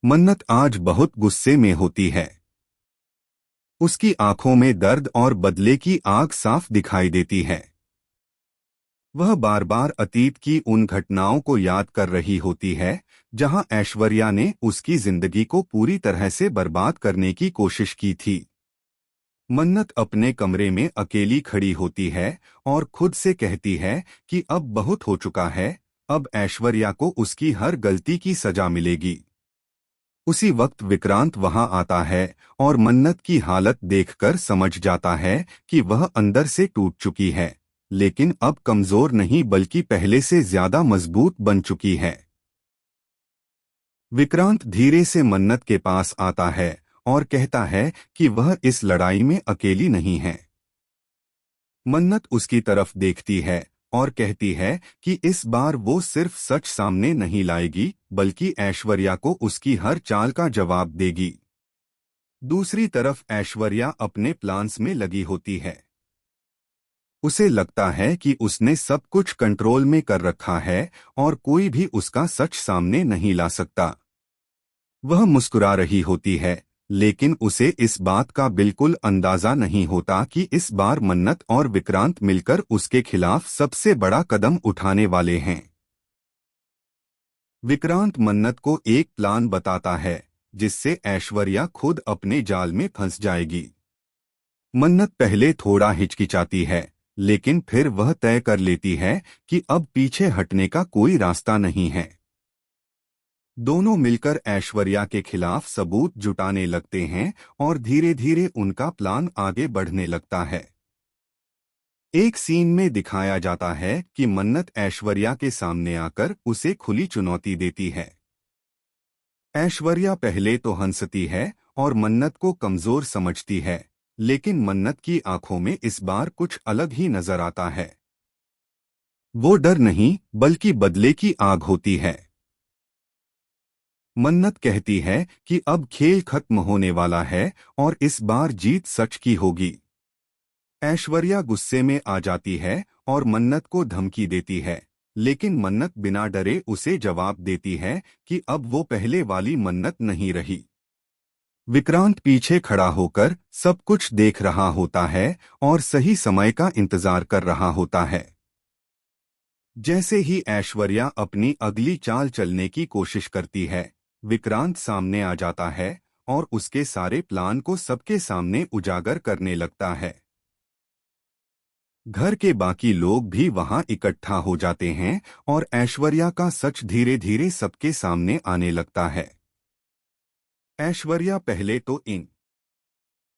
मन्नत आज बहुत गुस्से में होती है। उसकी आंखों में दर्द और बदले की आग साफ दिखाई देती है। वह बार बार अतीत की उन घटनाओं को याद कर रही होती है जहां ऐश्वर्या ने उसकी जिंदगी को पूरी तरह से बर्बाद करने की कोशिश की थी। मन्नत अपने कमरे में अकेली खड़ी होती है और खुद से कहती है कि अब बहुत हो चुका है, अब ऐश्वर्या को उसकी हर गलती की सजा मिलेगी। उसी वक्त विक्रांत वहां आता है और मन्नत की हालत देखकर समझ जाता है कि वह अंदर से टूट चुकी है, लेकिन अब कमजोर नहीं बल्कि पहले से ज्यादा मजबूत बन चुकी है। विक्रांत धीरे से मन्नत के पास आता है और कहता है कि वह इस लड़ाई में अकेली नहीं है। मन्नत उसकी तरफ देखती है और कहती है कि इस बार वो सिर्फ सच सामने नहीं लाएगी बल्कि ऐश्वर्या को उसकी हर चाल का जवाब देगी। दूसरी तरफ ऐश्वर्या अपने प्लान्स में लगी होती है। उसे लगता है कि उसने सब कुछ कंट्रोल में कर रखा है और कोई भी उसका सच सामने नहीं ला सकता। वह मुस्कुरा रही होती है, लेकिन उसे इस बात का बिल्कुल अंदाजा नहीं होता कि इस बार मन्नत और विक्रांत मिलकर उसके खिलाफ सबसे बड़ा कदम उठाने वाले हैं। विक्रांत मन्नत को एक प्लान बताता है जिससे ऐश्वर्या खुद अपने जाल में फंस जाएगी। मन्नत पहले थोड़ा हिचकिचाती है, लेकिन फिर वह तय कर लेती है कि अब पीछे हटने का कोई रास्ता नहीं है। दोनों मिलकर ऐश्वर्या के खिलाफ सबूत जुटाने लगते हैं और धीरे धीरे उनका प्लान आगे बढ़ने लगता है। एक सीन में दिखाया जाता है कि मन्नत ऐश्वर्या के सामने आकर उसे खुली चुनौती देती है। ऐश्वर्या पहले तो हंसती है और मन्नत को कमजोर समझती है, लेकिन मन्नत की आंखों में इस बार कुछ अलग ही नजर आता है। वो डर नहीं बल्कि बदले की आग होती है। मन्नत कहती है कि अब खेल खत्म होने वाला है और इस बार जीत सच की होगी। ऐश्वर्या गुस्से में आ जाती है और मन्नत को धमकी देती है, लेकिन मन्नत बिना डरे उसे जवाब देती है कि अब वो पहले वाली मन्नत नहीं रही। विक्रांत पीछे खड़ा होकर सब कुछ देख रहा होता है और सही समय का इंतजार कर रहा होता है। जैसे ही ऐश्वर्या अपनी अगली चाल चलने की कोशिश करती है, विक्रांत सामने आ जाता है और उसके सारे प्लान को सबके सामने उजागर करने लगता है। घर के बाकी लोग भी वहां इकट्ठा हो जाते हैं और ऐश्वर्या का सच धीरे धीरे सबके सामने आने लगता है। ऐश्वर्या पहले तो इन